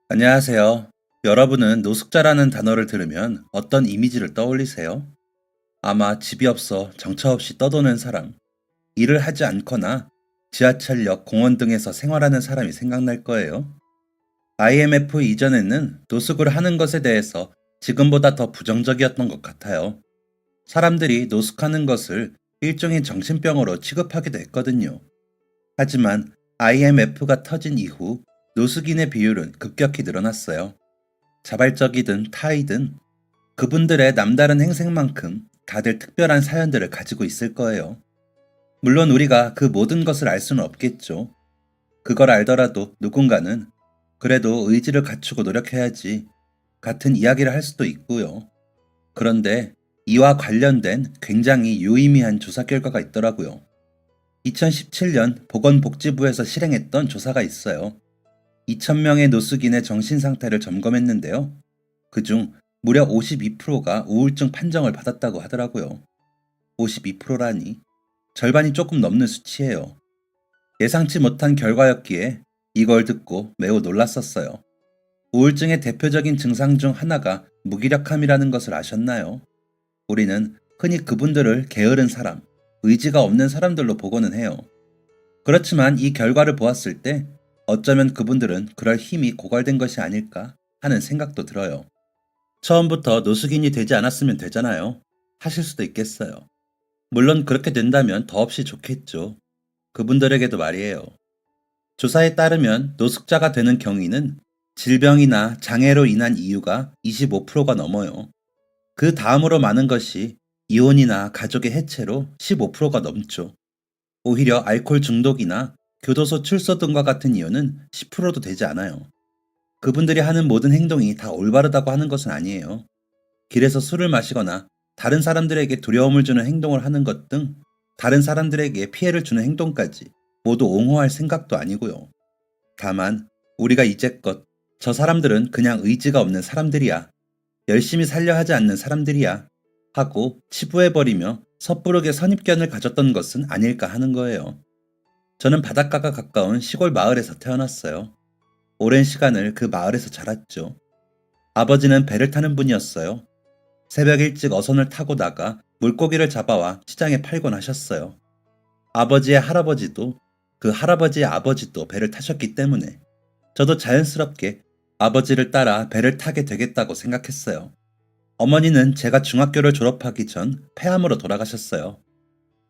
안녕하세요. 여러분은 노숙자라는 단어를 들으면 어떤 이미지를 떠올리세요? 아마 집이 없어 정처 없이 떠도는 사람, 일을 하지 않거나 지하철역, 공원 등에서 생활하는 사람이 생각날 거예요. IMF 이전에는 노숙을 하는 것에 대해서 지금보다 더 부정적이었던 것 같아요. 사람들이 노숙하는 것을 일종의 정신병으로 취급하기도 했거든요. 하지만 IMF가 터진 이후 노숙인의 비율은 급격히 늘어났어요. 자발적이든 타이든 그분들의 남다른 행색만큼 다들 특별한 사연들을 가지고 있을 거예요. 물론 우리가 그 모든 것을 알 수는 없겠죠. 그걸 알더라도 누군가는 그래도 의지를 갖추고 노력해야지 같은 이야기를 할 수도 있고요. 그런데 이와 관련된 굉장히 유의미한 조사 결과가 있더라고요. 2017년 보건복지부에서 실행했던 조사가 있어요. 2,000명의 노숙인의 정신 상태를 점검했는데요. 그중 무려 52%가 우울증 판정을 받았다고 하더라고요. 52%라니 절반이 조금 넘는 수치예요. 예상치 못한 결과였기에 이걸 듣고 매우 놀랐었어요. 우울증의 대표적인 증상 중 하나가 무기력함이라는 것을 아셨나요? 우리는 흔히 그분들을 게으른 사람, 의지가 없는 사람들로 보고는 해요. 그렇지만 이 결과를 보았을 때 어쩌면 그분들은 그럴 힘이 고갈된 것이 아닐까 하는 생각도 들어요. 처음부터 노숙인이 되지 않았으면 되잖아요. 하실 수도 있겠어요. 물론 그렇게 된다면 더없이 좋겠죠. 그분들에게도 말이에요. 조사에 따르면 노숙자가 되는 경위는 질병이나 장애로 인한 이유가 25%가 넘어요. 그 다음으로 많은 것이 이혼이나 가족의 해체로 15%가 넘죠. 오히려 알코올 중독이나 교도소 출소 등과 같은 이유는 10%도 되지 않아요. 그분들이 하는 모든 행동이 다 올바르다고 하는 것은 아니에요. 길에서 술을 마시거나 다른 사람들에게 두려움을 주는 행동을 하는 것 등 다른 사람들에게 피해를 주는 행동까지 모두 옹호할 생각도 아니고요. 다만 우리가 이제껏 저 사람들은 그냥 의지가 없는 사람들이야, 열심히 살려 하지 않는 사람들이야 하고 치부해버리며 섣부르게 선입견을 가졌던 것은 아닐까 하는 거예요. 저는 바닷가가 가까운 시골 마을에서 태어났어요. 오랜 시간을 그 마을에서 자랐죠. 아버지는 배를 타는 분이었어요. 새벽 일찍 어선을 타고 나가 물고기를 잡아와 시장에 팔곤 하셨어요. 아버지의 할아버지도 그 할아버지의 아버지도 배를 타셨기 때문에 저도 자연스럽게 아버지를 따라 배를 타게 되겠다고 생각했어요. 어머니는 제가 중학교를 졸업하기 전 폐암으로 돌아가셨어요.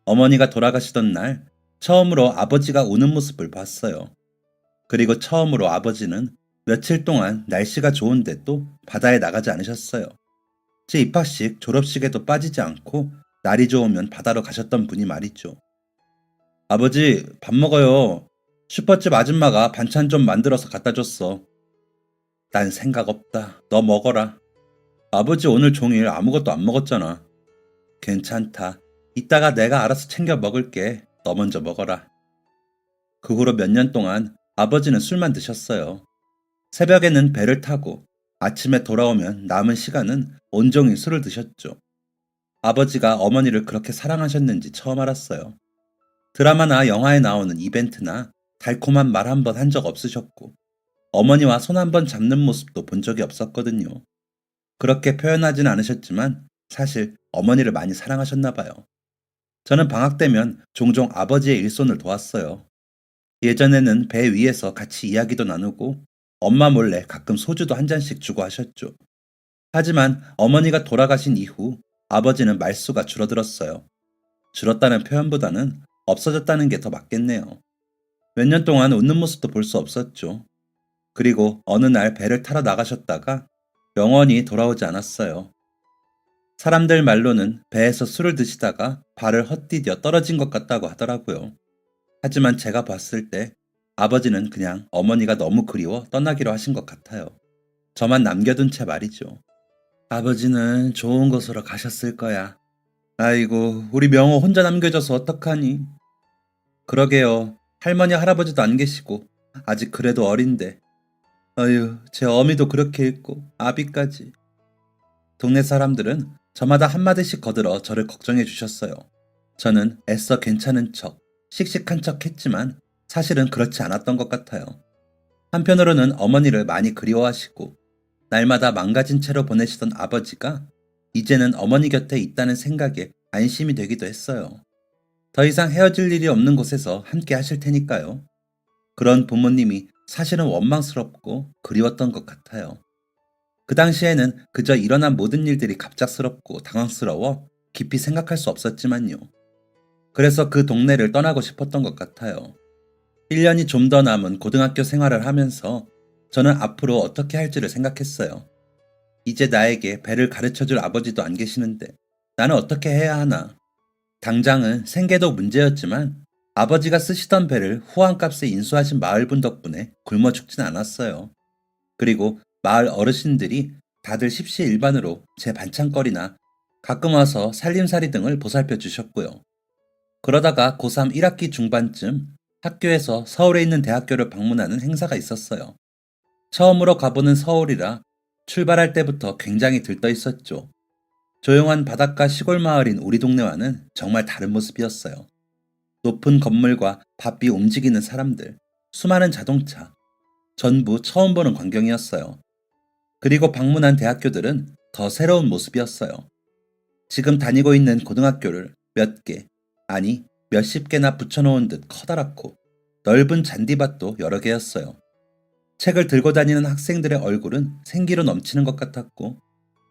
어머니가 돌아가시던 날 처음으로 아버지가 우는 모습을 봤어요. 그리고 처음으로 아버지는 며칠 동안 날씨가 좋은데 또 바다에 나가지 않으셨어요. 제 입학식, 졸업식에도 빠지지 않고 날이 좋으면 바다로 가셨던 분이 말이죠. 아버지, 밥 먹어요. 슈퍼집 아줌마가 반찬 좀 만들어서 갖다 줬어. 난 생각 없다. 너 먹어라. 아버지 오늘 종일 아무것도 안 먹었잖아. 괜찮다. 이따가 내가 알아서 챙겨 먹을게. 너 먼저 먹어라. 그 후로 몇 년 동안 아버지는 술만 드셨어요. 새벽에는 배를 타고 아침에 돌아오면 남은 시간은 온종일 술을 드셨죠. 아버지가 어머니를 그렇게 사랑하셨는지 처음 알았어요. 드라마나 영화에 나오는 이벤트나 달콤한 말 한 번 한 적 없으셨고, 어머니와 손 한 번 잡는 모습도 본 적이 없었거든요. 그렇게 표현하진 않으셨지만 사실 어머니를 많이 사랑하셨나 봐요. 저는 방학 때면 종종 아버지의 일손을 도왔어요. 예전에는 배 위에서 같이 이야기도 나누고 엄마 몰래 가끔 소주도 한 잔씩 주고 하셨죠. 하지만 어머니가 돌아가신 이후 아버지는 말수가 줄어들었어요. 줄었다는 표현보다는 없어졌다는 게 더 맞겠네요. 몇 년 동안 웃는 모습도 볼 수 없었죠. 그리고 어느 날 배를 타러 나가셨다가 영원히 돌아오지 않았어요. 사람들 말로는 배에서 술을 드시다가 발을 헛디뎌 떨어진 것 같다고 하더라고요. 하지만 제가 봤을 때 아버지는 그냥 어머니가 너무 그리워 떠나기로 하신 것 같아요. 저만 남겨둔 채 말이죠. 아버지는 좋은 곳으로 가셨을 거야. 아이고, 우리 명호 혼자 남겨져서 어떡하니? 그러게요. 할머니, 할아버지도 안 계시고, 아직 그래도 어린데. 어휴, 제 어미도 그렇게 있고, 아비까지. 동네 사람들은 저마다 한마디씩 거들어 저를 걱정해 주셨어요. 저는 애써 괜찮은 척, 씩씩한 척 했지만 사실은 그렇지 않았던 것 같아요. 한편으로는 어머니를 많이 그리워하시고 날마다 망가진 채로 보내시던 아버지가 이제는 어머니 곁에 있다는 생각에 안심이 되기도 했어요. 더 이상 헤어질 일이 없는 곳에서 함께 하실 테니까요. 그런 부모님이 사실은 원망스럽고 그리웠던 것 같아요. 그 당시에는 그저 일어난 모든 일들이 갑작스럽고 당황스러워 깊이 생각할 수 없었지만요. 그래서 그 동네를 떠나고 싶었던 것 같아요. 1년이 좀 더 남은 고등학교 생활을 하면서 저는 앞으로 어떻게 할지를 생각했어요. 이제 나에게 배를 가르쳐줄 아버지도 안 계시는데 나는 어떻게 해야 하나? 당장은 생계도 문제였지만 아버지가 쓰시던 배를 후한값에 인수하신 마을분 덕분에 굶어 죽진 않았어요. 그리고 마을 어르신들이 다들 십시일반으로 제 반찬거리나 가끔 와서 살림살이 등을 보살펴 주셨고요. 그러다가 고3 1학기 중반쯤 학교에서 서울에 있는 대학교를 방문하는 행사가 있었어요. 처음으로 가보는 서울이라 출발할 때부터 굉장히 들떠 있었죠. 조용한 바닷가 시골 마을인 우리 동네와는 정말 다른 모습이었어요. 높은 건물과 바삐 움직이는 사람들, 수많은 자동차, 전부 처음 보는 광경이었어요. 그리고 방문한 대학교들은 더 새로운 모습이었어요. 지금 다니고 있는 고등학교를 몇 개, 아니 몇십 개나 붙여놓은 듯 커다랗고 넓은 잔디밭도 여러 개였어요. 책을 들고 다니는 학생들의 얼굴은 생기로 넘치는 것 같았고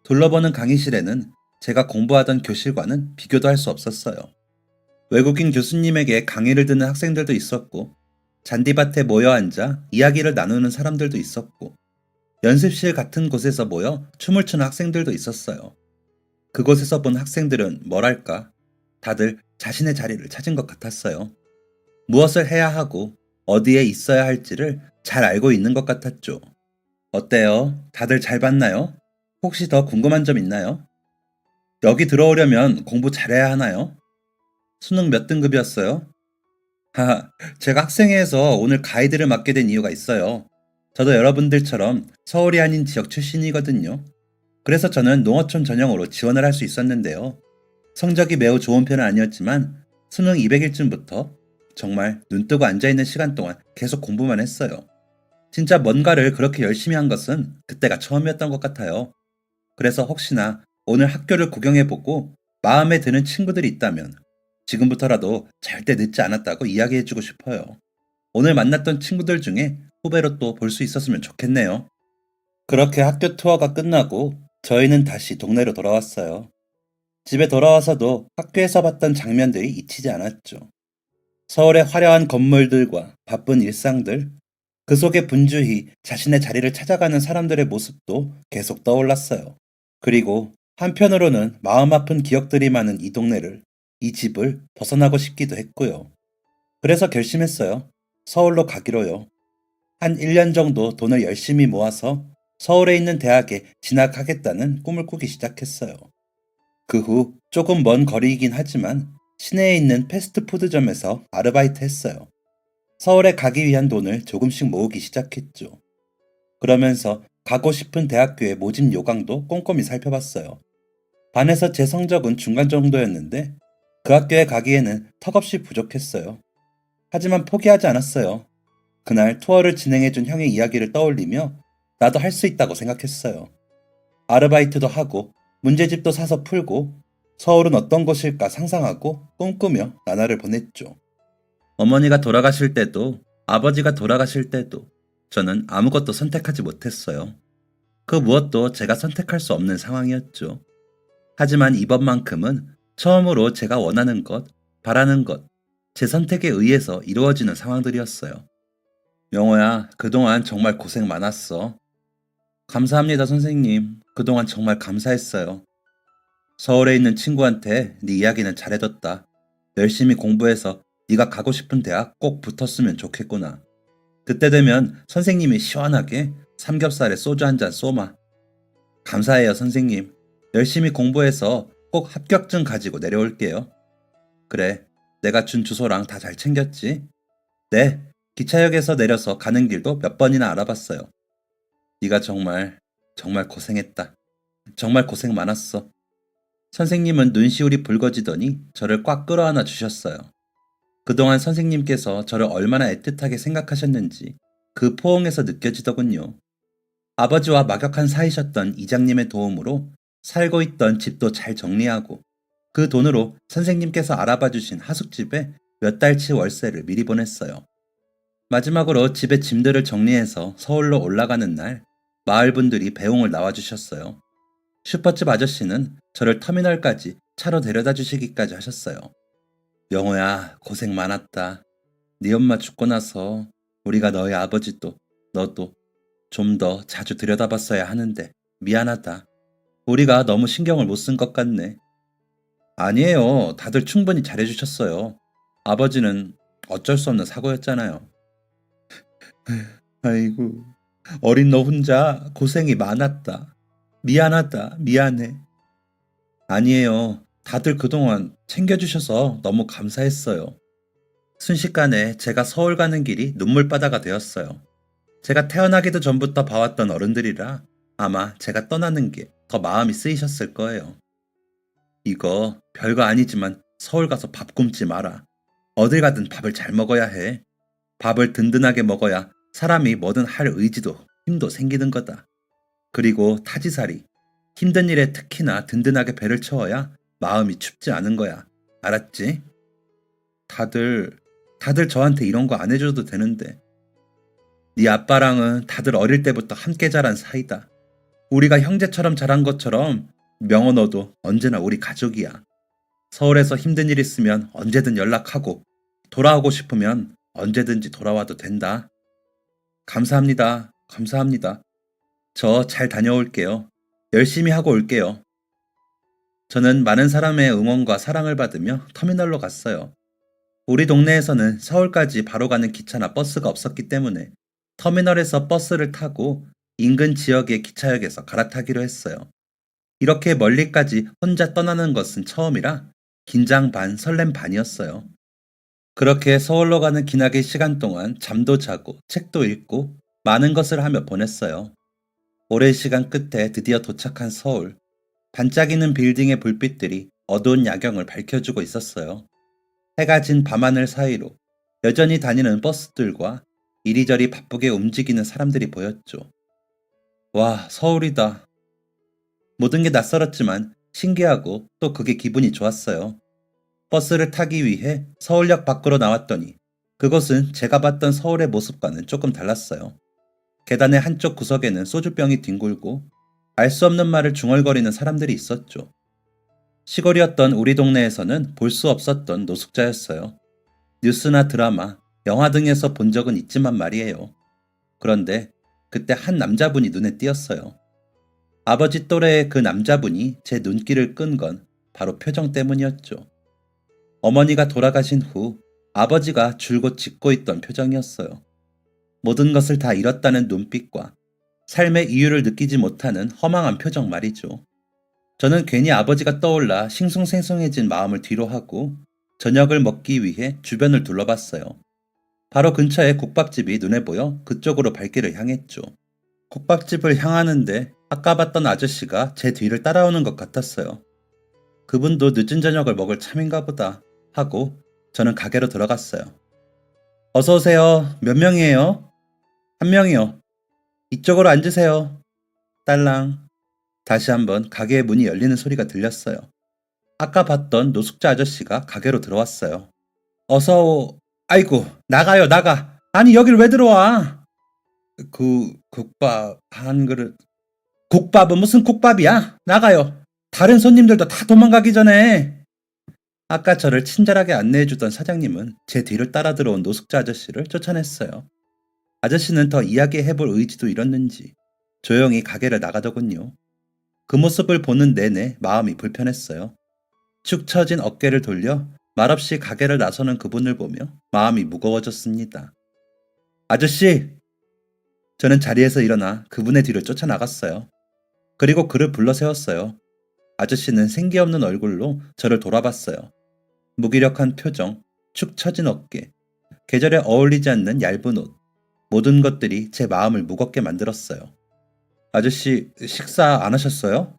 둘러보는 강의실에는 제가 공부하던 교실과는 비교도 할 수 없었어요. 외국인 교수님에게 강의를 듣는 학생들도 있었고 잔디밭에 모여 앉아 이야기를 나누는 사람들도 있었고 연습실 같은 곳에서 모여 춤을 추는 학생들도 있었어요. 그곳에서 본 학생들은 뭐랄까 다들 자신의 자리를 찾은 것 같았어요. 무엇을 해야 하고 어디에 있어야 할지를 잘 알고 있는 것 같았죠. 어때요? 다들 잘 봤나요? 혹시 더 궁금한 점 있나요? 여기 들어오려면 공부 잘해야 하나요? 수능 몇 등급이었어요? 하하, 제가 학생회에서 오늘 가이드를 맡게 된 이유가 있어요. 저도 여러분들처럼 서울이 아닌 지역 출신이거든요. 그래서 저는 농어촌 전형으로 지원을 할 수 있었는데요. 성적이 매우 좋은 편은 아니었지만 수능 200일쯤부터 정말 눈 뜨고 앉아있는 시간 동안 계속 공부만 했어요. 진짜 뭔가를 그렇게 열심히 한 것은 그때가 처음이었던 것 같아요. 그래서 혹시나 오늘 학교를 구경해보고 마음에 드는 친구들이 있다면 지금부터라도 절대 늦지 않았다고 이야기해주고 싶어요. 오늘 만났던 친구들 중에 후배로 또 볼 수 있었으면 좋겠네요. 그렇게 학교 투어가 끝나고 저희는 다시 동네로 돌아왔어요. 집에 돌아와서도 학교에서 봤던 장면들이 잊히지 않았죠. 서울의 화려한 건물들과 바쁜 일상들, 그 속에 분주히 자신의 자리를 찾아가는 사람들의 모습도 계속 떠올랐어요. 그리고 한편으로는 마음 아픈 기억들이 많은 이 동네를, 이 집을 벗어나고 싶기도 했고요. 그래서 결심했어요. 서울로 가기로요. 한 1년 정도 돈을 열심히 모아서 서울에 있는 대학에 진학하겠다는 꿈을 꾸기 시작했어요. 그 후 조금 먼 거리이긴 하지만 시내에 있는 패스트푸드점에서 아르바이트 했어요. 서울에 가기 위한 돈을 조금씩 모으기 시작했죠. 그러면서 가고 싶은 대학교의 모집 요강도 꼼꼼히 살펴봤어요. 반에서 제 성적은 중간 정도였는데 그 학교에 가기에는 턱없이 부족했어요. 하지만 포기하지 않았어요. 그날 투어를 진행해준 형의 이야기를 떠올리며 나도 할 수 있다고 생각했어요. 아르바이트도 하고 문제집도 사서 풀고 서울은 어떤 곳일까 상상하고 꿈꾸며 나날을 보냈죠. 어머니가 돌아가실 때도 아버지가 돌아가실 때도 저는 아무것도 선택하지 못했어요. 그 무엇도 제가 선택할 수 없는 상황이었죠. 하지만 이번만큼은 처음으로 제가 원하는 것, 바라는 것, 제 선택에 의해서 이루어지는 상황들이었어요. 명호야, 그동안 정말 고생 많았어. 감사합니다, 선생님. 그동안 정말 감사했어요. 서울에 있는 친구한테 네 이야기는 잘해줬다. 열심히 공부해서 네가 가고 싶은 대학 꼭 붙었으면 좋겠구나. 그때 되면 선생님이 시원하게 삼겹살에 소주 한 잔 쏘마. 감사해요, 선생님. 열심히 공부해서 꼭 합격증 가지고 내려올게요. 그래, 내가 준 주소랑 다 잘 챙겼지? 네, 기차역에서 내려서 가는 길도 몇 번이나 알아봤어요. 네가 정말, 정말 고생했다. 정말 고생 많았어. 선생님은 눈시울이 붉어지더니 저를 꽉 끌어안아 주셨어요. 그동안 선생님께서 저를 얼마나 애틋하게 생각하셨는지 그 포옹에서 느껴지더군요. 아버지와 막역한 사이셨던 이장님의 도움으로 살고 있던 집도 잘 정리하고 그 돈으로 선생님께서 알아봐 주신 하숙집에 몇 달치 월세를 미리 보냈어요. 마지막으로 집에 짐들을 정리해서 서울로 올라가는 날 마을 분들이 배웅을 나와주셨어요. 슈퍼집 아저씨는 저를 터미널까지 차로 데려다 주시기까지 하셨어요. 영호야, 고생 많았다. 네 엄마 죽고 나서 우리가 너희 아버지도 너도 좀 더 자주 들여다봤어야 하는데 미안하다. 우리가 너무 신경을 못 쓴 것 같네. 아니에요. 다들 충분히 잘해주셨어요. 아버지는 어쩔 수 없는 사고였잖아요. 아이고, 어린 너 혼자 고생이 많았다. 미안하다. 미안해. 아니에요. 다들 그동안 챙겨주셔서 너무 감사했어요. 순식간에 제가 서울 가는 길이 눈물바다가 되었어요. 제가 태어나기도 전부터 봐왔던 어른들이라 아마 제가 떠나는 게 더 마음이 쓰이셨을 거예요. 이거 별거 아니지만 서울 가서 밥 굶지 마라. 어딜 가든 밥을 잘 먹어야 해. 밥을 든든하게 먹어야 사람이 뭐든 할 의지도 힘도 생기는 거다. 그리고 타지살이 힘든 일에 특히나 든든하게 배를 채워야 마음이 춥지 않은 거야. 알았지? 다들 저한테 이런 거 안 해줘도 되는데 네 아빠랑은 다들 어릴 때부터 함께 자란 사이다. 우리가 형제처럼 자란 것처럼 명호 너도 언제나 우리 가족이야. 서울에서 힘든 일 있으면 언제든 연락하고 돌아오고 싶으면 언제든지 돌아와도 된다. 감사합니다. 감사합니다. 저 잘 다녀올게요. 열심히 하고 올게요. 저는 많은 사람의 응원과 사랑을 받으며 터미널로 갔어요. 우리 동네에서는 서울까지 바로 가는 기차나 버스가 없었기 때문에 터미널에서 버스를 타고 인근 지역의 기차역에서 갈아타기로 했어요. 이렇게 멀리까지 혼자 떠나는 것은 처음이라 긴장 반 설렘 반이었어요. 그렇게 서울로 가는 기나긴 시간 동안 잠도 자고 책도 읽고 많은 것을 하며 보냈어요. 오랜 시간 끝에 드디어 도착한 서울. 반짝이는 빌딩의 불빛들이 어두운 야경을 밝혀주고 있었어요. 해가 진 밤하늘 사이로 여전히 다니는 버스들과 이리저리 바쁘게 움직이는 사람들이 보였죠. 와, 서울이다. 모든 게 낯설었지만 신기하고 또 그게 기분이 좋았어요. 버스를 타기 위해 서울역 밖으로 나왔더니 그것은 제가 봤던 서울의 모습과는 조금 달랐어요. 계단의 한쪽 구석에는 소주병이 뒹굴고 알 수 없는 말을 중얼거리는 사람들이 있었죠. 시골이었던 우리 동네에서는 볼 수 없었던 노숙자였어요. 뉴스나 드라마, 영화 등에서 본 적은 있지만 말이에요. 그런데 그때 한 남자분이 눈에 띄었어요. 아버지 또래의 그 남자분이 제 눈길을 끈 건 바로 표정 때문이었죠. 어머니가 돌아가신 후 아버지가 줄곧 짓고 있던 표정이었어요. 모든 것을 다 잃었다는 눈빛과 삶의 이유를 느끼지 못하는 허망한 표정 말이죠. 저는 괜히 아버지가 떠올라 싱숭생숭해진 마음을 뒤로하고 저녁을 먹기 위해 주변을 둘러봤어요. 바로 근처에 국밥집이 눈에 보여 그쪽으로 발길을 향했죠. 국밥집을 향하는데 아까 봤던 아저씨가 제 뒤를 따라오는 것 같았어요. 그분도 늦은 저녁을 먹을 참인가 보다 하고 저는 가게로 들어갔어요. 어서 오세요. 몇 명이에요? 한 명이요. 이쪽으로 앉으세요. 딸랑. 다시 한번 가게의 문이 열리는 소리가 들렸어요. 아까 봤던 노숙자 아저씨가 가게로 들어왔어요. 아이고, 나가요, 나가. 아니, 여길 왜 들어와? 국밥 한 그릇. 국밥은 무슨 국밥이야? 나가요. 다른 손님들도 다 도망가기 전에. 아까 저를 친절하게 안내해주던 사장님은 제 뒤를 따라 들어온 노숙자 아저씨를 쫓아냈어요. 아저씨는 더 이야기해볼 의지도 잃었는지 조용히 가게를 나가더군요. 그 모습을 보는 내내 마음이 불편했어요. 축 처진 어깨를 돌려 말없이 가게를 나서는 그분을 보며 마음이 무거워졌습니다. 아저씨! 저는 자리에서 일어나 그분의 뒤를 쫓아나갔어요. 그리고 그를 불러 세웠어요. 아저씨는 생기 없는 얼굴로 저를 돌아봤어요. 무기력한 표정, 축 처진 어깨, 계절에 어울리지 않는 얇은 옷, 모든 것들이 제 마음을 무겁게 만들었어요. 아저씨, 식사 안 하셨어요?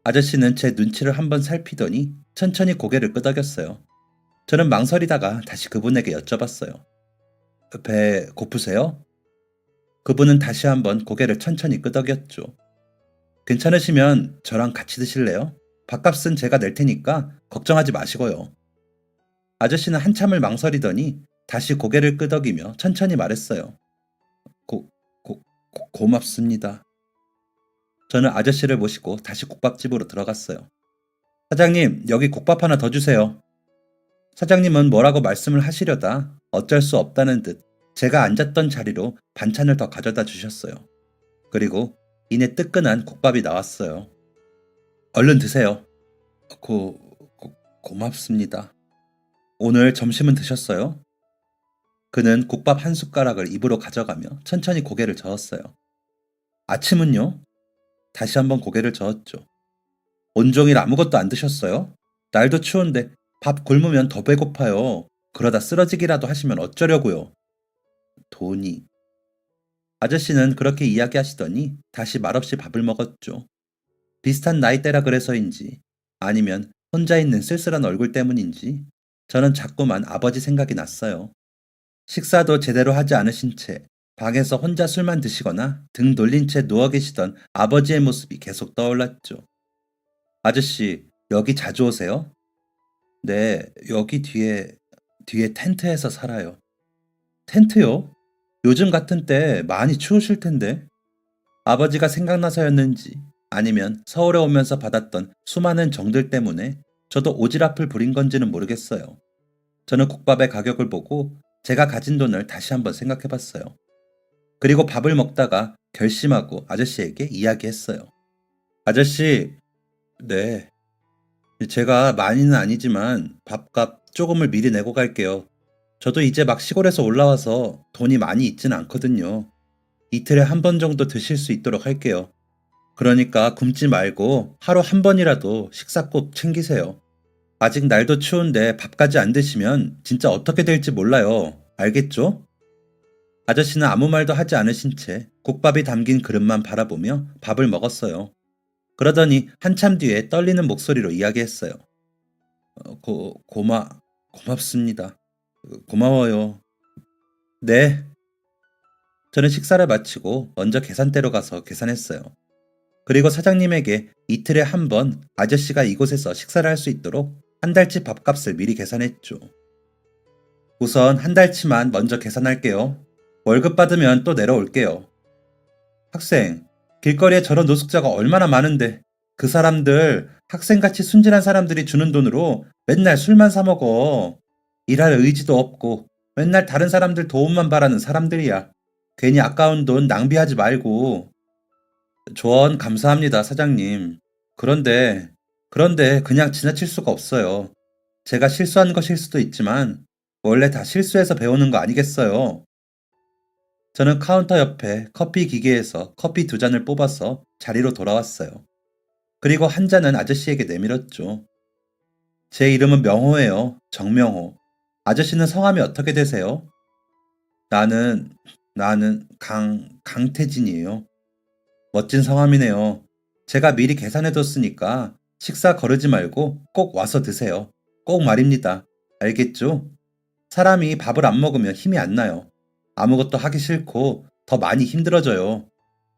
아저씨는 제 눈치를 한번 살피더니 천천히 고개를 끄덕였어요. 저는 망설이다가 다시 그분에게 여쭤봤어요. 배 고프세요? 그분은 다시 한번 고개를 천천히 끄덕였죠. 괜찮으시면 저랑 같이 드실래요? 밥값은 제가 낼 테니까 걱정하지 마시고요. 아저씨는 한참을 망설이더니 다시 고개를 끄덕이며 천천히 말했어요. 고, 고맙습니다. 저는 아저씨를 모시고 다시 국밥집으로 들어갔어요. 사장님, 여기 국밥 하나 더 주세요. 사장님은 뭐라고 말씀을 하시려다 어쩔 수 없다는 듯 제가 앉았던 자리로 반찬을 더 가져다 주셨어요. 그리고 이내 뜨끈한 국밥이 나왔어요. 얼른 드세요. 고, 고맙습니다. 오늘 점심은 드셨어요? 그는 국밥 한 숟가락을 입으로 가져가며 천천히 고개를 저었어요. 아침은요? 다시 한번 고개를 저었죠. 온종일 아무것도 안 드셨어요? 날도 추운데 밥 굶으면 더 배고파요. 그러다 쓰러지기라도 하시면 어쩌려고요. 돈이. 아저씨는 그렇게 이야기하시더니 다시 말없이 밥을 먹었죠. 비슷한 나이대라 그래서인지 아니면 혼자 있는 쓸쓸한 얼굴 때문인지 저는 자꾸만 아버지 생각이 났어요. 식사도 제대로 하지 않으신 채 방에서 혼자 술만 드시거나 등 돌린 채 누워 계시던 아버지의 모습이 계속 떠올랐죠. 아저씨, 여기 자주 오세요? 네, 여기 뒤에 텐트에서 살아요. 텐트요? 요즘 같은 때 많이 추우실 텐데. 아버지가 생각나서였는지 아니면 서울에 오면서 받았던 수많은 정들 때문에 저도 오지랖을 부린 건지는 모르겠어요. 저는 국밥의 가격을 보고 제가 가진 돈을 다시 한번 생각해 봤어요. 그리고 밥을 먹다가 결심하고 아저씨에게 이야기했어요. 아저씨, 네. 제가 많이는 아니지만 밥값 조금을 미리 내고 갈게요. 저도 이제 막 시골에서 올라와서 돈이 많이 있진 않거든요. 이틀에 한 번 정도 드실 수 있도록 할게요. 그러니까 굶지 말고 하루 한 번이라도 식사 꼭 챙기세요. 아직 날도 추운데 밥까지 안 드시면 진짜 어떻게 될지 몰라요. 알겠죠? 아저씨는 아무 말도 하지 않으신 채 국밥이 담긴 그릇만 바라보며 밥을 먹었어요. 그러더니 한참 뒤에 떨리는 목소리로 이야기했어요. 고맙습니다. 고마워요. 네. 저는 식사를 마치고 먼저 계산대로 가서 계산했어요. 그리고 사장님에게 이틀에 한 번 아저씨가 이곳에서 식사를 할 수 있도록 한 달치 밥값을 미리 계산했죠. 우선 한 달치만 먼저 계산할게요. 월급 받으면 또 내려올게요. 학생, 길거리에 저런 노숙자가 얼마나 많은데 그 사람들 학생같이 순진한 사람들이 주는 돈으로 맨날 술만 사 먹어. 일할 의지도 없고 맨날 다른 사람들 도움만 바라는 사람들이야. 괜히 아까운 돈 낭비하지 말고. 조언 감사합니다, 사장님. 그런데 그냥 지나칠 수가 없어요. 제가 실수한 것일 수도 있지만 원래 다 실수해서 배우는 거 아니겠어요? 저는 카운터 옆에 커피 기계에서 커피 두 잔을 뽑아서 자리로 돌아왔어요. 그리고 한 잔은 아저씨에게 내밀었죠. 제 이름은 명호예요. 정명호. 아저씨는 성함이 어떻게 되세요? 나는, 강태진이에요. 멋진 성함이네요. 제가 미리 계산해뒀으니까 식사 거르지 말고 꼭 와서 드세요. 꼭 말입니다. 알겠죠? 사람이 밥을 안 먹으면 힘이 안 나요. 아무것도 하기 싫고 더 많이 힘들어져요.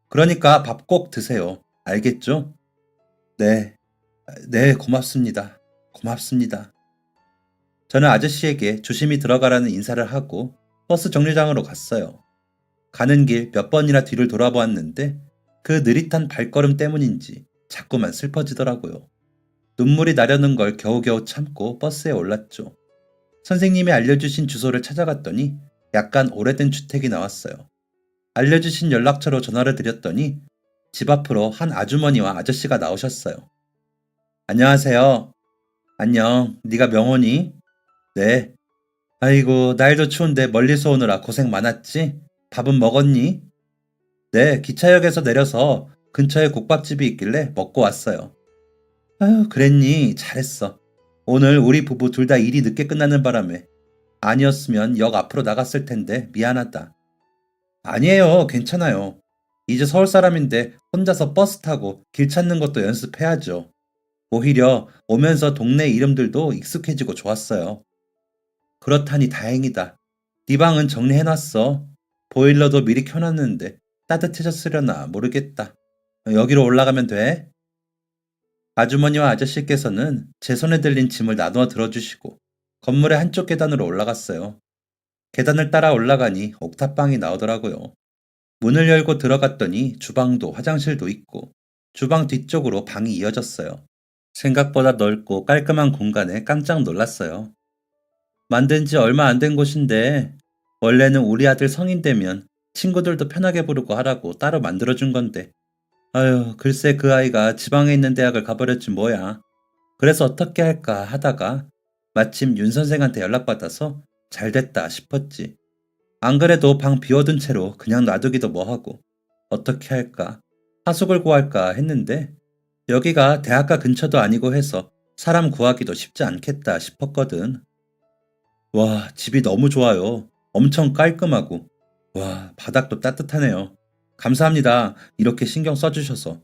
그러니까 밥 꼭 드세요. 알겠죠? 네, 네, 고맙습니다. 고맙습니다. 저는 아저씨에게 조심히 들어가라는 인사를 하고 버스 정류장으로 갔어요. 가는 길 몇 번이나 뒤를 돌아보았는데 그 느릿한 발걸음 때문인지 자꾸만 슬퍼지더라고요. 눈물이 나려는 걸 겨우겨우 참고 버스에 올랐죠. 선생님이 알려주신 주소를 찾아갔더니 약간 오래된 주택이 나왔어요. 알려주신 연락처로 전화를 드렸더니 집 앞으로 한 아주머니와 아저씨가 나오셨어요. 안녕하세요. 안녕, 네가 명호니? 네. 아이고, 날도 추운데 멀리서 오느라 고생 많았지? 밥은 먹었니? 네, 기차역에서 내려서 근처에 국밥집이 있길래 먹고 왔어요. 아유, 그랬니? 잘했어. 오늘 우리 부부 둘 다 일이 늦게 끝나는 바람에 아니었으면 역 앞으로 나갔을 텐데 미안하다. 아니에요, 괜찮아요. 이제 서울 사람인데 혼자서 버스 타고 길 찾는 것도 연습해야죠. 오히려 오면서 동네 이름들도 익숙해지고 좋았어요. 그렇다니 다행이다. 네 방은 정리해놨어. 보일러도 미리 켜놨는데 따뜻해졌으려나 모르겠다. 여기로 올라가면 돼. 아주머니와 아저씨께서는 제 손에 들린 짐을 나누어 들어주시고 건물의 한쪽 계단으로 올라갔어요. 계단을 따라 올라가니 옥탑방이 나오더라고요. 문을 열고 들어갔더니 주방도 화장실도 있고 주방 뒤쪽으로 방이 이어졌어요. 생각보다 넓고 깔끔한 공간에 깜짝 놀랐어요. 만든 지 얼마 안 된 곳인데 원래는 우리 아들 성인 되면 친구들도 편하게 부르고 하라고 따로 만들어준 건데 아유 글쎄 그 아이가 지방에 있는 대학을 가버렸지 뭐야. 그래서 어떻게 할까 하다가 마침 윤 선생한테 연락받아서 잘 됐다 싶었지. 안 그래도 방 비워둔 채로 그냥 놔두기도 뭐하고 어떻게 할까 하숙을 구할까 했는데 여기가 대학가 근처도 아니고 해서 사람 구하기도 쉽지 않겠다 싶었거든. 와, 집이 너무 좋아요. 엄청 깔끔하고. 와, 바닥도 따뜻하네요. 감사합니다. 이렇게 신경 써주셔서.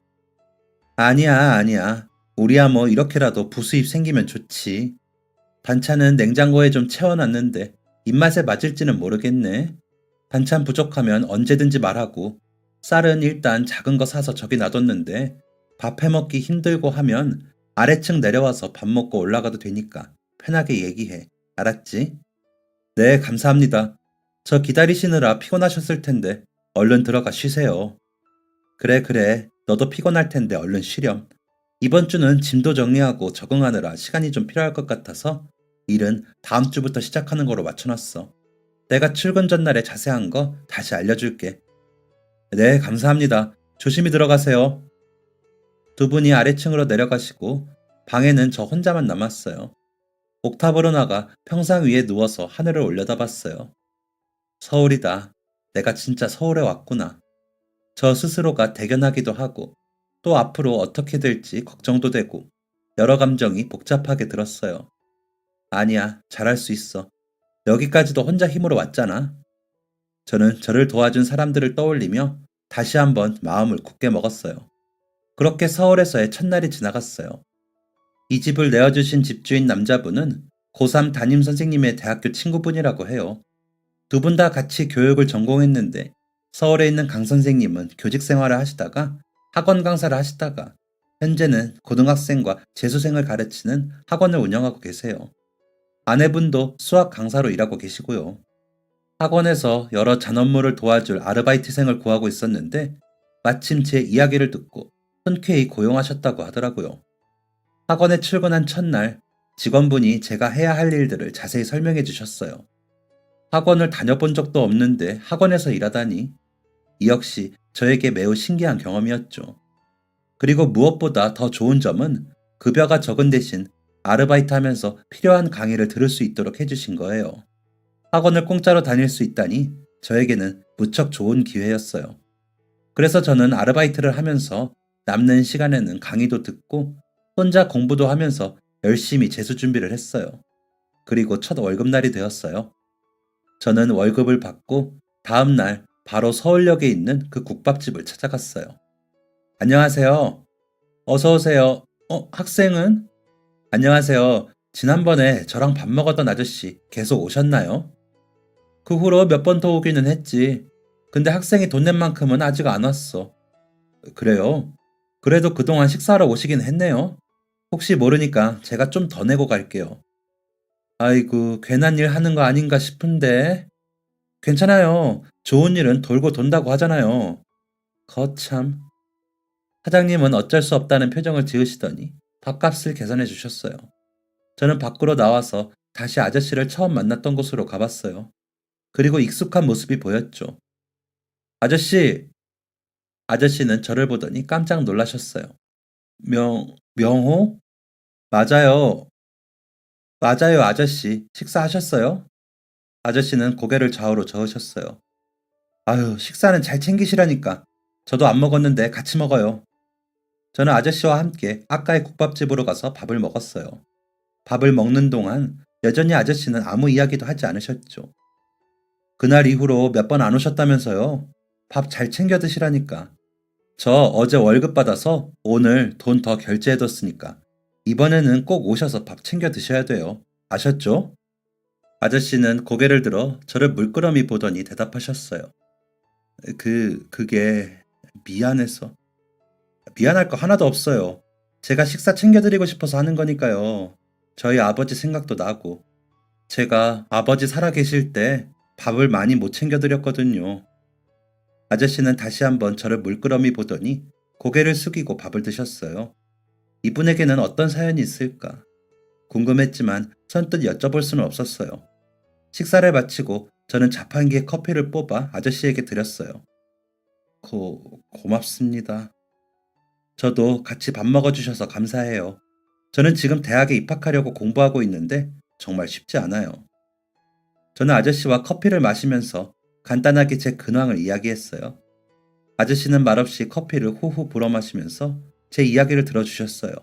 아니야, 아니야. 우리야 뭐 이렇게라도 부수입 생기면 좋지. 반찬은 냉장고에 좀 채워놨는데 입맛에 맞을지는 모르겠네. 반찬 부족하면 언제든지 말하고 쌀은 일단 작은 거 사서 저기 놔뒀는데 밥 해먹기 힘들고 하면 아래층 내려와서 밥 먹고 올라가도 되니까 편하게 얘기해. 알았지? 네, 감사합니다. 저 기다리시느라 피곤하셨을 텐데 얼른 들어가 쉬세요. 그래, 그래. 너도 피곤할 텐데 얼른 쉬렴. 이번 주는 짐도 정리하고 적응하느라 시간이 좀 필요할 것 같아서 일은 다음 주부터 시작하는 거로 맞춰놨어. 내가 출근 전날에 자세한 거 다시 알려줄게. 네, 감사합니다. 조심히 들어가세요. 두 분이 아래층으로 내려가시고 방에는 저 혼자만 남았어요. 옥탑으로 나가 평상 위에 누워서 하늘을 올려다봤어요. 서울이다. 내가 진짜 서울에 왔구나. 저 스스로가 대견하기도 하고 또 앞으로 어떻게 될지 걱정도 되고 여러 감정이 복잡하게 들었어요. 아니야, 잘할 수 있어. 여기까지도 혼자 힘으로 왔잖아. 저는 저를 도와준 사람들을 떠올리며 다시 한번 마음을 굳게 먹었어요. 그렇게 서울에서의 첫날이 지나갔어요. 이 집을 내어주신 집주인 남자분은 고3 담임 선생님의 대학교 친구분이라고 해요. 두 분 다 같이 교육을 전공했는데 서울에 있는 강 선생님은 교직 생활을 하시다가 학원 강사를 하시다가 현재는 고등학생과 재수생을 가르치는 학원을 운영하고 계세요. 아내분도 수학 강사로 일하고 계시고요. 학원에서 여러 잔업무를 도와줄 아르바이트생을 구하고 있었는데 마침 제 이야기를 듣고 흔쾌히 고용하셨다고 하더라고요. 학원에 출근한 첫날 직원분이 제가 해야 할 일들을 자세히 설명해 주셨어요. 학원을 다녀본 적도 없는데 학원에서 일하다니 이 역시 저에게 매우 신기한 경험이었죠. 그리고 무엇보다 더 좋은 점은 급여가 적은 대신 아르바이트 하면서 필요한 강의를 들을 수 있도록 해주신 거예요. 학원을 공짜로 다닐 수 있다니 저에게는 무척 좋은 기회였어요. 그래서 저는 아르바이트를 하면서 남는 시간에는 강의도 듣고 혼자 공부도 하면서 열심히 재수 준비를 했어요. 그리고 첫 월급날이 되었어요. 저는 월급을 받고 다음날 바로 서울역에 있는 그 국밥집을 찾아갔어요. 안녕하세요. 어서 오세요. 학생은? 안녕하세요. 지난번에 저랑 밥 먹었던 아저씨 계속 오셨나요? 그 후로 몇 번 더 오기는 했지. 근데 학생이 돈 낸 만큼은 아직 안 왔어. 그래요? 그래도 그동안 식사하러 오시긴 했네요. 혹시 모르니까 제가 좀 더 내고 갈게요. 아이고, 괜한 일 하는 거 아닌가 싶은데. 괜찮아요. 좋은 일은 돌고 돈다고 하잖아요. 거참. 사장님은 어쩔 수 없다는 표정을 지으시더니 밥값을 계산해 주셨어요. 저는 밖으로 나와서 다시 아저씨를 처음 만났던 곳으로 가봤어요. 그리고 익숙한 모습이 보였죠. 아저씨! 아저씨는 저를 보더니 깜짝 놀라셨어요. 명호? 맞아요. 맞아요, 아저씨. 식사하셨어요? 아저씨는 고개를 좌우로 저으셨어요. 아유, 식사는 잘 챙기시라니까. 저도 안 먹었는데 같이 먹어요. 저는 아저씨와 함께 아까의 국밥집으로 가서 밥을 먹었어요. 밥을 먹는 동안 여전히 아저씨는 아무 이야기도 하지 않으셨죠. 그날 이후로 몇 번 안 오셨다면서요? 밥 잘 챙겨 드시라니까. 저 어제 월급 받아서 오늘 돈 더 결제해뒀으니까 이번에는 꼭 오셔서 밥 챙겨 드셔야 돼요. 아셨죠? 아저씨는 고개를 들어 저를 물끄러미 보더니 대답하셨어요. 그게 미안해서. 미안할 거 하나도 없어요. 제가 식사 챙겨드리고 싶어서 하는 거니까요. 저희 아버지 생각도 나고. 제가 아버지 살아계실 때 밥을 많이 못 챙겨드렸거든요. 아저씨는 다시 한번 저를 물끄러미 보더니 고개를 숙이고 밥을 드셨어요. 이분에게는 어떤 사연이 있을까? 궁금했지만 선뜻 여쭤볼 수는 없었어요. 식사를 마치고 저는 자판기에 커피를 뽑아 아저씨에게 드렸어요. 고맙습니다. 저도 같이 밥 먹어주셔서 감사해요. 저는 지금 대학에 입학하려고 공부하고 있는데 정말 쉽지 않아요. 저는 아저씨와 커피를 마시면서 간단하게 제 근황을 이야기했어요. 아저씨는 말없이 커피를 후후 불어 마시면서 제 이야기를 들어주셨어요.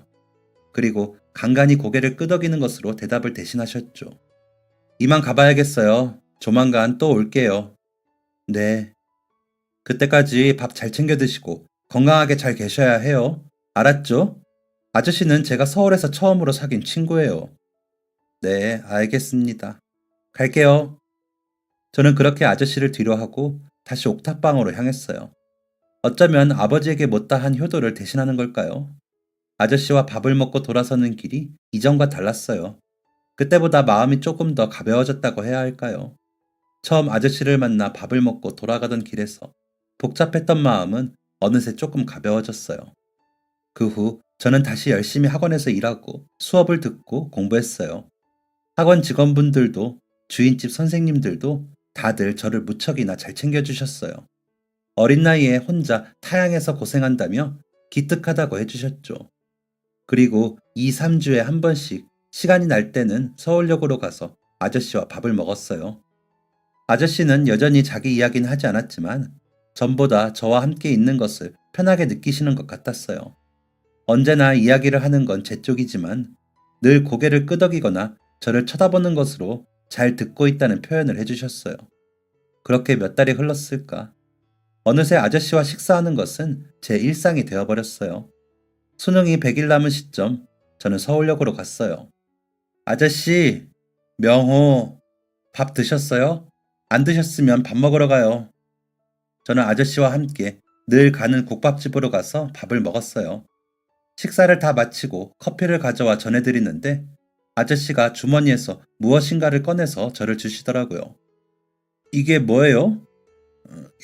그리고 간간히 고개를 끄덕이는 것으로 대답을 대신하셨죠. 이만 가봐야겠어요. 조만간 또 올게요. 네. 그때까지 밥 잘 챙겨 드시고 건강하게 잘 계셔야 해요. 알았죠? 아저씨는 제가 서울에서 처음으로 사귄 친구예요. 네, 알겠습니다. 갈게요. 저는 그렇게 아저씨를 뒤로하고 다시 옥탑방으로 향했어요. 어쩌면 아버지에게 못다한 효도를 대신하는 걸까요? 아저씨와 밥을 먹고 돌아서는 길이 이전과 달랐어요. 그때보다 마음이 조금 더 가벼워졌다고 해야 할까요? 처음 아저씨를 만나 밥을 먹고 돌아가던 길에서 복잡했던 마음은 어느새 조금 가벼워졌어요. 그 후 저는 다시 열심히 학원에서 일하고 수업을 듣고 공부했어요. 학원 직원분들도 주인집 선생님들도 다들 저를 무척이나 잘 챙겨주셨어요. 어린 나이에 혼자 타향해서 고생한다며 기특하다고 해주셨죠. 그리고 2, 3주에 한 번씩 시간이 날 때는 서울역으로 가서 아저씨와 밥을 먹었어요. 아저씨는 여전히 자기 이야기는 하지 않았지만 전보다 저와 함께 있는 것을 편하게 느끼시는 것 같았어요. 언제나 이야기를 하는 건 제 쪽이지만 늘 고개를 끄덕이거나 저를 쳐다보는 것으로 잘 듣고 있다는 표현을 해주셨어요. 그렇게 몇 달이 흘렀을까? 어느새 아저씨와 식사하는 것은 제 일상이 되어버렸어요. 수능이 100일 남은 시점, 저는 서울역으로 갔어요. 아저씨, 명호, 밥 드셨어요? 안 드셨으면 밥 먹으러 가요. 저는 아저씨와 함께 늘 가는 국밥집으로 가서 밥을 먹었어요. 식사를 다 마치고 커피를 가져와 전해드리는데 아저씨가 주머니에서 무엇인가를 꺼내서 저를 주시더라고요. 이게 뭐예요?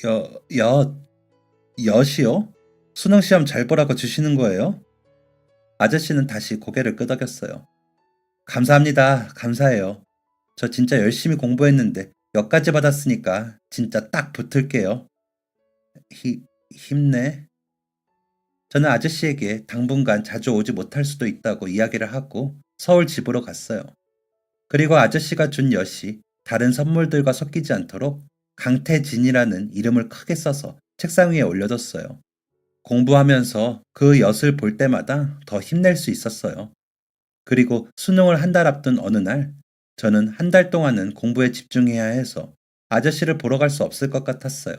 여, 엿, 엿이요? 수능 시험 잘 보라고 주시는 거예요? 아저씨는 다시 고개를 끄덕였어요. 감사합니다. 감사해요. 저 진짜 열심히 공부했는데 엿까지 받았으니까 진짜 딱 붙을게요. 힘내. 저는 아저씨에게 당분간 자주 오지 못할 수도 있다고 이야기를 하고 서울 집으로 갔어요. 그리고 아저씨가 준 엿이 다른 선물들과 섞이지 않도록 강태진이라는 이름을 크게 써서 책상 위에 올려뒀어요. 공부하면서 그 엿을 볼 때마다 더 힘낼 수 있었어요. 그리고 수능을 한 달 앞둔 어느 날, 저는 한 달 동안은 공부에 집중해야 해서 아저씨를 보러 갈 수 없을 것 같았어요.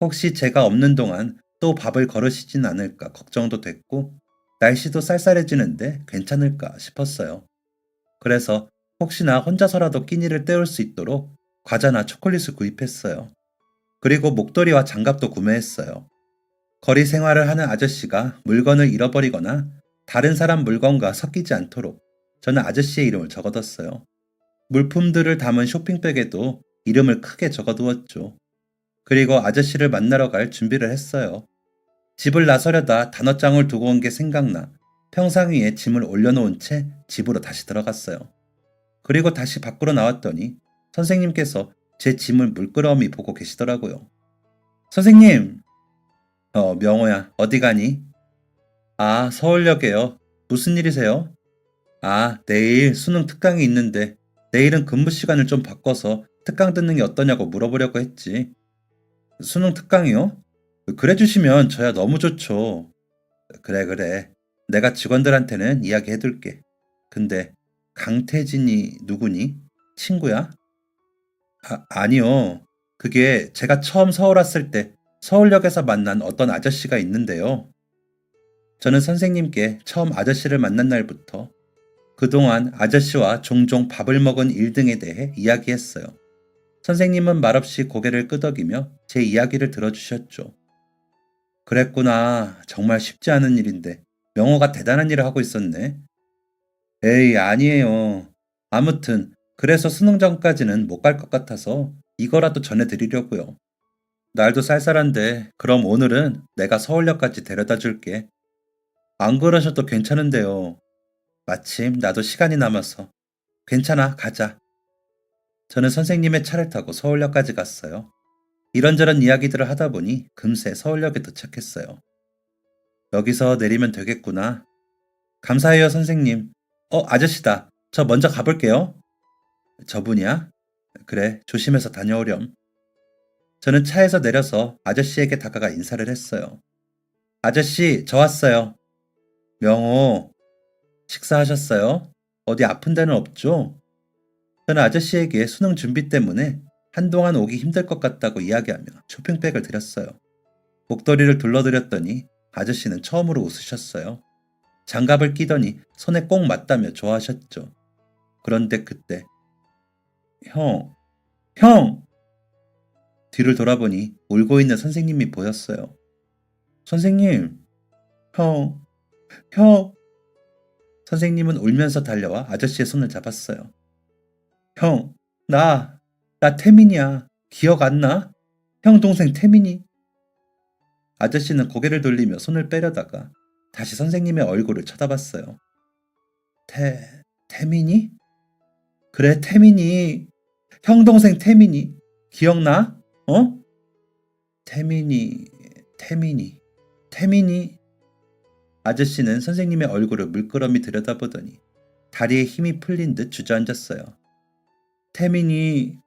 혹시 제가 없는 동안 또 밥을 거르시진 않을까 걱정도 됐고, 날씨도 쌀쌀해지는데 괜찮을까 싶었어요. 그래서 혹시나 혼자서라도 끼니를 때울 수 있도록 과자나 초콜릿을 구입했어요. 그리고 목도리와 장갑도 구매했어요. 거리 생활을 하는 아저씨가 물건을 잃어버리거나 다른 사람 물건과 섞이지 않도록 저는 아저씨의 이름을 적어뒀어요. 물품들을 담은 쇼핑백에도 이름을 크게 적어두었죠. 그리고 아저씨를 만나러 갈 준비를 했어요. 집을 나서려다 단어장을 두고 온 게 생각나 평상 위에 짐을 올려놓은 채 집으로 다시 들어갔어요. 그리고 다시 밖으로 나왔더니 선생님께서 제 짐을 물끄러미 보고 계시더라고요. 선생님! 명호야, 어디 가니? 아, 서울역에요. 무슨 일이세요? 아, 내일 수능 특강이 있는데 내일은 근무 시간을 좀 바꿔서 특강 듣는 게 어떠냐고 물어보려고 했지. 수능 특강이요? 그래 주시면 저야 너무 좋죠. 그래, 그래. 내가 직원들한테는 이야기해둘게. 근데 강태진이 누구니? 친구야? 아니요. 그게 제가 처음 서울 왔을 때 서울역에서 만난 어떤 아저씨가 있는데요. 저는 선생님께 처음 아저씨를 만난 날부터 그동안 아저씨와 종종 밥을 먹은 일 등에 대해 이야기했어요. 선생님은 말없이 고개를 끄덕이며 제 이야기를 들어주셨죠. 그랬구나. 정말 쉽지 않은 일인데 명호가 대단한 일을 하고 있었네. 에이, 아니에요. 아무튼 그래서 수능 전까지는 못 갈 것 같아서 이거라도 전해드리려고요. 날도 쌀쌀한데 그럼 오늘은 내가 서울역까지 데려다 줄게. 안 그러셔도 괜찮은데요. 마침 나도 시간이 남아서. 괜찮아, 가자. 저는 선생님의 차를 타고 서울역까지 갔어요. 이런저런 이야기들을 하다 보니 금세 서울역에 도착했어요. 여기서 내리면 되겠구나. 감사해요, 선생님. 아저씨다. 저 먼저 가볼게요. 저분이야? 그래, 조심해서 다녀오렴. 저는 차에서 내려서 아저씨에게 다가가 인사를 했어요. 아저씨, 저 왔어요. 명호, 식사하셨어요? 어디 아픈 데는 없죠? 저는 아저씨에게 수능 준비 때문에 한동안 오기 힘들 것 같다고 이야기하며 쇼핑백을 드렸어요. 목도리를 둘러드렸더니 아저씨는 처음으로 웃으셨어요. 장갑을 끼더니 손에 꼭 맞다며 좋아하셨죠. 그런데 그때 형, 형! 뒤를 돌아보니 울고 있는 선생님이 보였어요. 선생님, 형, 형! 선생님은 울면서 달려와 아저씨의 손을 잡았어요. 형, 나 태민이야. 기억 안 나? 형 동생 태민이. 아저씨는 고개를 돌리며 손을 빼려다가 다시 선생님의 얼굴을 쳐다봤어요. 태민이? 그래, 태민이. 형 동생 태민이. 기억나? 어? 태민이, 태민이. 아저씨는 선생님의 얼굴을 물끄러미 들여다보더니 다리에 힘이 풀린 듯 주저앉았어요. 태민이,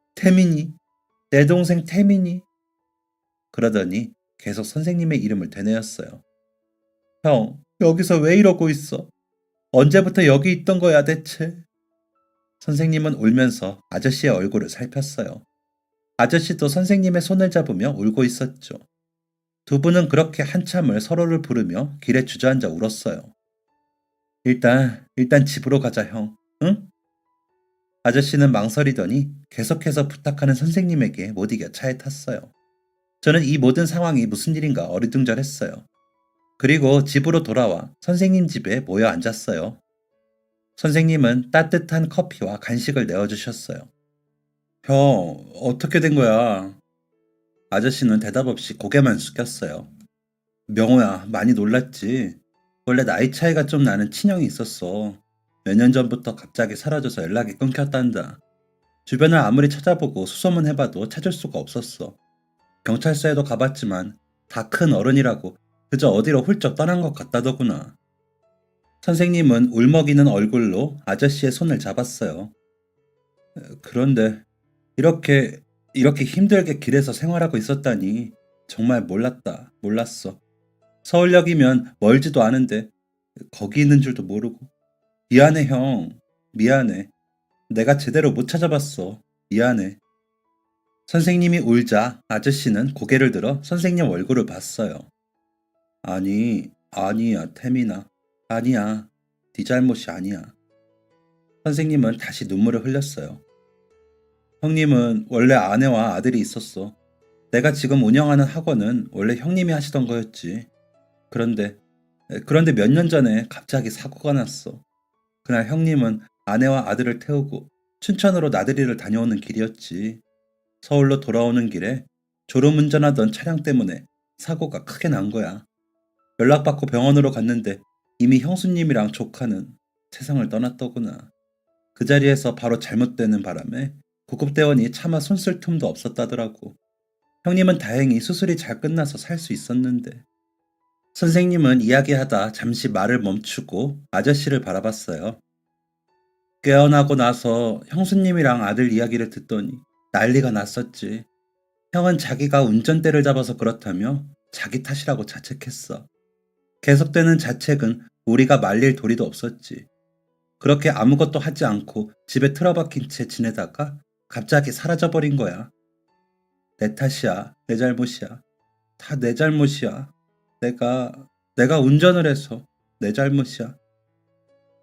내 동생 태민이. 그러더니 계속 선생님의 이름을 되뇌었어요. 형, 여기서 왜 이러고 있어? 언제부터 여기 있던 거야, 대체? 선생님은 울면서 아저씨의 얼굴을 살폈어요. 아저씨도 선생님의 손을 잡으며 울고 있었죠. 두 분은 그렇게 한참을 서로를 부르며 길에 주저앉아 울었어요. 일단 집으로 가자, 형. 응? 아저씨는 망설이더니 계속해서 부탁하는 선생님에게 못 이겨 차에 탔어요. 저는 이 모든 상황이 무슨 일인가 어리둥절했어요. 그리고 집으로 돌아와 선생님 집에 모여 앉았어요. 선생님은 따뜻한 커피와 간식을 내어주셨어요. 형, 어떻게 된 거야? 아저씨는 대답 없이 고개만 숙였어요. 명호야, 많이 놀랐지? 원래 나이 차이가 좀 나는 친형이 있었어. 몇 년 전부터 갑자기 사라져서 연락이 끊겼단다. 주변을 아무리 찾아보고 수소문해봐도 찾을 수가 없었어. 경찰서에도 가봤지만 다 큰 어른이라고 그저 어디로 훌쩍 떠난 것 같다더구나. 선생님은 울먹이는 얼굴로 아저씨의 손을 잡았어요. 그런데 이렇게 힘들게 길에서 생활하고 있었다니 정말 몰랐어. 서울역이면 멀지도 않은데 거기 있는 줄도 모르고. 미안해, 형. 미안해. 내가 제대로 못 찾아봤어. 미안해. 선생님이 울자 아저씨는 고개를 들어 선생님 얼굴을 봤어요. 아니야, 태민아. 아니야. 네 잘못이 아니야. 선생님은 다시 눈물을 흘렸어요. 형님은 원래 아내와 아들이 있었어. 내가 지금 운영하는 학원은 원래 형님이 하시던 거였지. 그런데 몇 년 전에 갑자기 사고가 났어. 그날 형님은 아내와 아들을 태우고 춘천으로 나들이를 다녀오는 길이었지. 서울로 돌아오는 길에 졸음운전하던 차량 때문에 사고가 크게 난 거야. 연락받고 병원으로 갔는데 이미 형수님이랑 조카는 세상을 떠났더구나. 그 자리에서 바로 잘못되는 바람에 구급대원이 차마 손쓸 틈도 없었다더라고. 형님은 다행히 수술이 잘 끝나서 살 수 있었는데. 선생님은 이야기하다 잠시 말을 멈추고 아저씨를 바라봤어요. 깨어나고 나서 형수님이랑 아들 이야기를 듣더니 난리가 났었지. 형은 자기가 운전대를 잡아서 그렇다며 자기 탓이라고 자책했어. 계속되는 자책은 우리가 말릴 도리도 없었지. 그렇게 아무것도 하지 않고 집에 틀어박힌 채 지내다가 갑자기 사라져버린 거야. 내 탓이야. 내 잘못이야. 다 내 잘못이야. 내가 운전을 해서 내 잘못이야.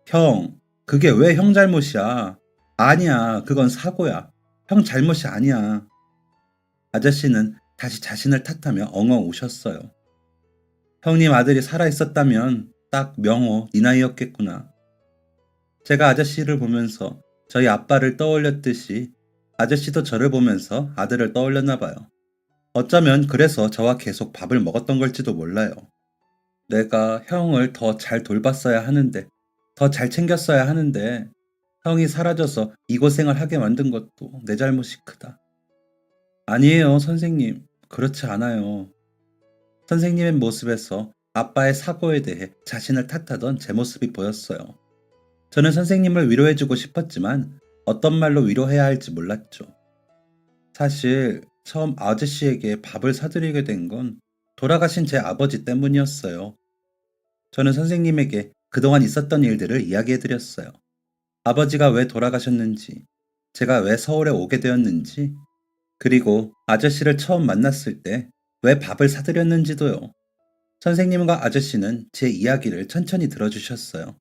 형, 그게 왜 형 잘못이야? 아니야, 그건 사고야. 형 잘못이 아니야. 아저씨는 다시 자신을 탓하며 엉엉 우셨어요. 형님 아들이 살아있었다면 딱 명호 네 나이였겠구나. 제가 아저씨를 보면서 저희 아빠를 떠올렸듯이 아저씨도 저를 보면서 아들을 떠올렸나 봐요. 어쩌면 그래서 저와 계속 밥을 먹었던 걸지도 몰라요. 내가 형을 더 잘 돌봤어야 하는데, 더 잘 챙겼어야 하는데, 형이 사라져서 이 고생을 하게 만든 것도 내 잘못이 크다. 아니에요, 선생님. 그렇지 않아요. 선생님의 모습에서 아빠의 사고에 대해 자신을 탓하던 제 모습이 보였어요. 저는 선생님을 위로해주고 싶었지만 어떤 말로 위로해야 할지 몰랐죠. 사실 처음 아저씨에게 밥을 사드리게 된 건 돌아가신 제 아버지 때문이었어요. 저는 선생님에게 그동안 있었던 일들을 이야기해드렸어요. 아버지가 왜 돌아가셨는지, 제가 왜 서울에 오게 되었는지, 그리고 아저씨를 처음 만났을 때 왜 밥을 사드렸는지도요. 선생님과 아저씨는 제 이야기를 천천히 들어주셨어요.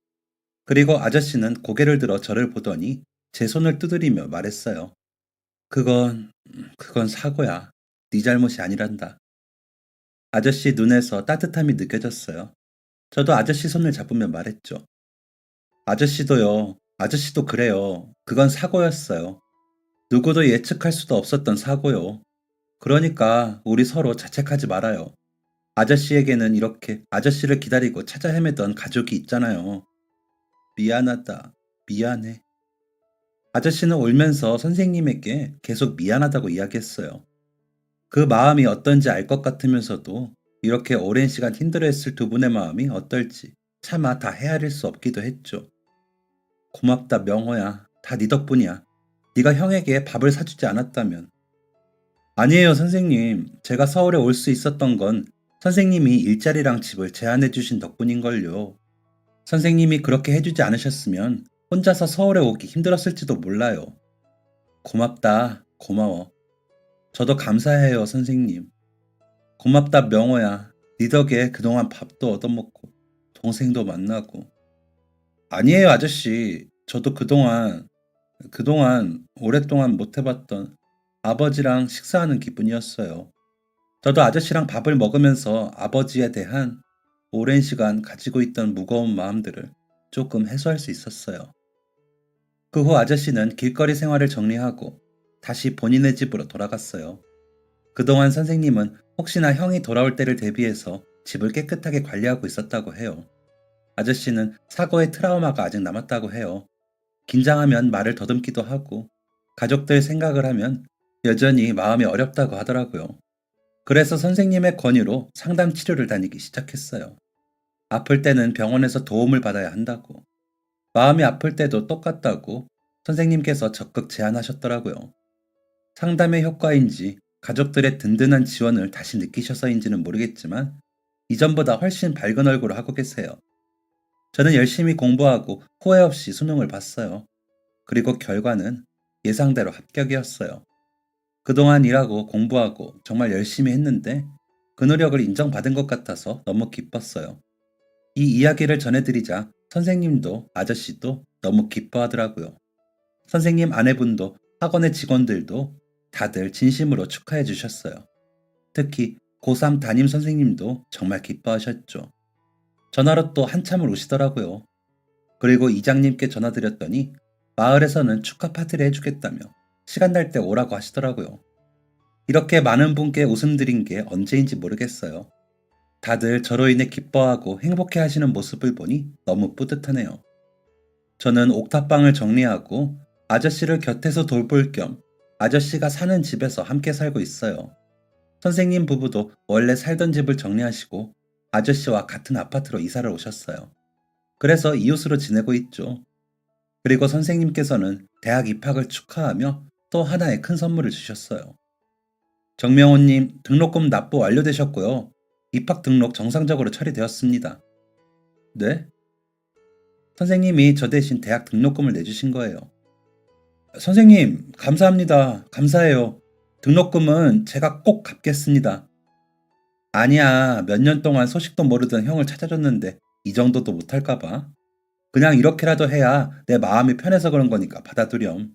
그리고 아저씨는 고개를 들어 저를 보더니 제 손을 두드리며 말했어요. 그건 사고야. 네 잘못이 아니란다. 아저씨 눈에서 따뜻함이 느껴졌어요. 저도 아저씨 손을 잡으며 말했죠. 아저씨도요. 아저씨도 그래요. 그건 사고였어요. 누구도 예측할 수도 없었던 사고요. 그러니까 우리 서로 자책하지 말아요. 아저씨에게는 이렇게 아저씨를 기다리고 찾아 헤매던 가족이 있잖아요. 미안하다. 미안해. 아저씨는 울면서 선생님에게 계속 미안하다고 이야기했어요. 그 마음이 어떤지 알 것 같으면서도 이렇게 오랜 시간 힘들어했을 두 분의 마음이 어떨지 차마 다 헤아릴 수 없기도 했죠. 고맙다 명호야. 다 네 덕분이야. 네가 형에게 밥을 사주지 않았다면. 아니에요 선생님. 제가 서울에 올 수 있었던 건 선생님이 일자리랑 집을 제안해 주신 덕분인걸요. 선생님이 그렇게 해주지 않으셨으면 혼자서 서울에 오기 힘들었을지도 몰라요. 고맙다. 고마워. 저도 감사해요 선생님. 고맙다 명호야. 네 덕에 그동안 밥도 얻어먹고 동생도 만나고. 아니에요 아저씨. 저도 그동안 오랫동안 못 해봤던 아버지랑 식사하는 기분이었어요. 저도 아저씨랑 밥을 먹으면서 아버지에 대한 오랜 시간 가지고 있던 무거운 마음들을 조금 해소할 수 있었어요. 그 후 아저씨는 길거리 생활을 정리하고 다시 본인의 집으로 돌아갔어요. 그동안 선생님은 혹시나 형이 돌아올 때를 대비해서 집을 깨끗하게 관리하고 있었다고 해요. 아저씨는 사고의 트라우마가 아직 남았다고 해요. 긴장하면 말을 더듬기도 하고 가족들 생각을 하면 여전히 마음이 어렵다고 하더라고요. 그래서 선생님의 권유로 상담 치료를 다니기 시작했어요. 아플 때는 병원에서 도움을 받아야 한다고. 마음이 아플 때도 똑같다고 선생님께서 적극 제안하셨더라고요. 상담의 효과인지 가족들의 든든한 지원을 다시 느끼셔서인지는 모르겠지만 이전보다 훨씬 밝은 얼굴을 하고 계세요. 저는 열심히 공부하고 후회 없이 수능을 봤어요. 그리고 결과는 예상대로 합격이었어요. 그동안 일하고 공부하고 정말 열심히 했는데 그 노력을 인정받은 것 같아서 너무 기뻤어요. 이 이야기를 전해드리자 선생님도 아저씨도 너무 기뻐하더라고요. 선생님 아내분도 학원의 직원들도 다들 진심으로 축하해 주셨어요. 특히 고3 담임 선생님도 정말 기뻐하셨죠. 전화로 또 한참을 우시더라고요. 그리고 이장님께 전화드렸더니 마을에서는 축하 파티를 해주겠다며 시간 날 때 오라고 하시더라고요. 이렇게 많은 분께 웃음 드린 게 언제인지 모르겠어요. 다들 저로 인해 기뻐하고 행복해 하시는 모습을 보니 너무 뿌듯하네요. 저는 옥탑방을 정리하고 아저씨를 곁에서 돌볼 겸 아저씨가 사는 집에서 함께 살고 있어요. 선생님 부부도 원래 살던 집을 정리하시고 아저씨와 같은 아파트로 이사를 오셨어요. 그래서 이웃으로 지내고 있죠. 그리고 선생님께서는 대학 입학을 축하하며 또 하나의 큰 선물을 주셨어요. 정명호님 등록금 납부 완료되셨고요. 입학 등록 정상적으로 처리되었습니다. 네? 선생님이 저 대신 대학 등록금을 내주신 거예요. 선생님, 감사합니다. 감사해요. 등록금은 제가 꼭 갚겠습니다. 아니야, 몇 년 동안 소식도 모르던 형을 찾아줬는데 이 정도도 못할까봐. 그냥 이렇게라도 해야 내 마음이 편해서 그런 거니까 받아두렴.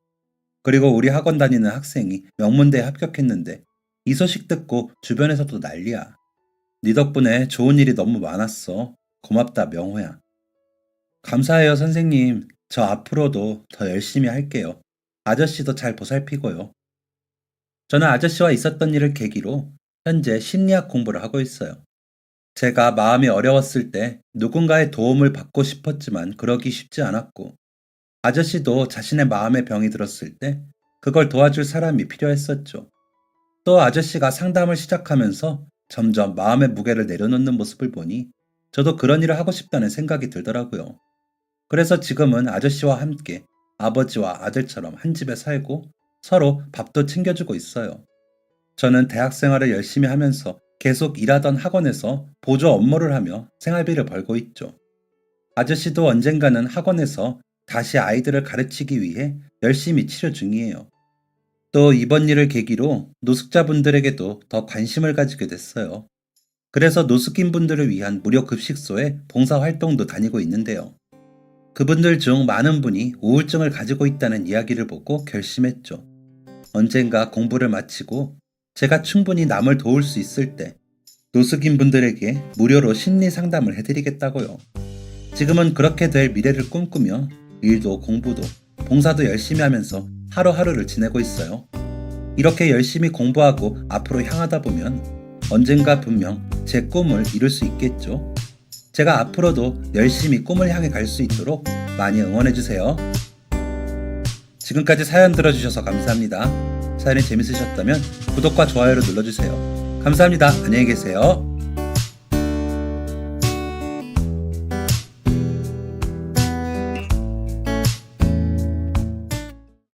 그리고 우리 학원 다니는 학생이 명문대에 합격했는데 이 소식 듣고 주변에서도 난리야. 네 덕분에 좋은 일이 너무 많았어. 고맙다, 명호야. 감사해요, 선생님. 저 앞으로도 더 열심히 할게요. 아저씨도 잘 보살피고요. 저는 아저씨와 있었던 일을 계기로 현재 심리학 공부를 하고 있어요. 제가 마음이 어려웠을 때 누군가의 도움을 받고 싶었지만 그러기 쉽지 않았고, 아저씨도 자신의 마음의 병이 들었을 때 그걸 도와줄 사람이 필요했었죠. 또 아저씨가 상담을 시작하면서 점점 마음의 무게를 내려놓는 모습을 보니 저도 그런 일을 하고 싶다는 생각이 들더라고요. 그래서 지금은 아저씨와 함께 아버지와 아들처럼 한 집에 살고 서로 밥도 챙겨주고 있어요. 저는 대학 생활을 열심히 하면서 계속 일하던 학원에서 보조 업무를 하며 생활비를 벌고 있죠. 아저씨도 언젠가는 학원에서 다시 아이들을 가르치기 위해 열심히 치료 중이에요. 또 이번 일을 계기로 노숙자분들에게도 더 관심을 가지게 됐어요. 그래서 노숙인 분들을 위한 무료 급식소에 봉사활동도 다니고 있는데요. 그분들 중 많은 분이 우울증을 가지고 있다는 이야기를 보고 결심했죠. 언젠가 공부를 마치고 제가 충분히 남을 도울 수 있을 때 노숙인 분들에게 무료로 심리 상담을 해드리겠다고요. 지금은 그렇게 될 미래를 꿈꾸며 일도 공부도 봉사도 열심히 하면서 하루하루를 지내고 있어요. 이렇게 열심히 공부하고 앞으로 향하다 보면 언젠가 분명 제 꿈을 이룰 수 있겠죠. 제가 앞으로도 열심히 꿈을 향해 갈 수 있도록 많이 응원해주세요. 지금까지 사연 들어주셔서 감사합니다. 사연이 재밌으셨다면 구독과 좋아요를 눌러주세요. 감사합니다. 안녕히 계세요.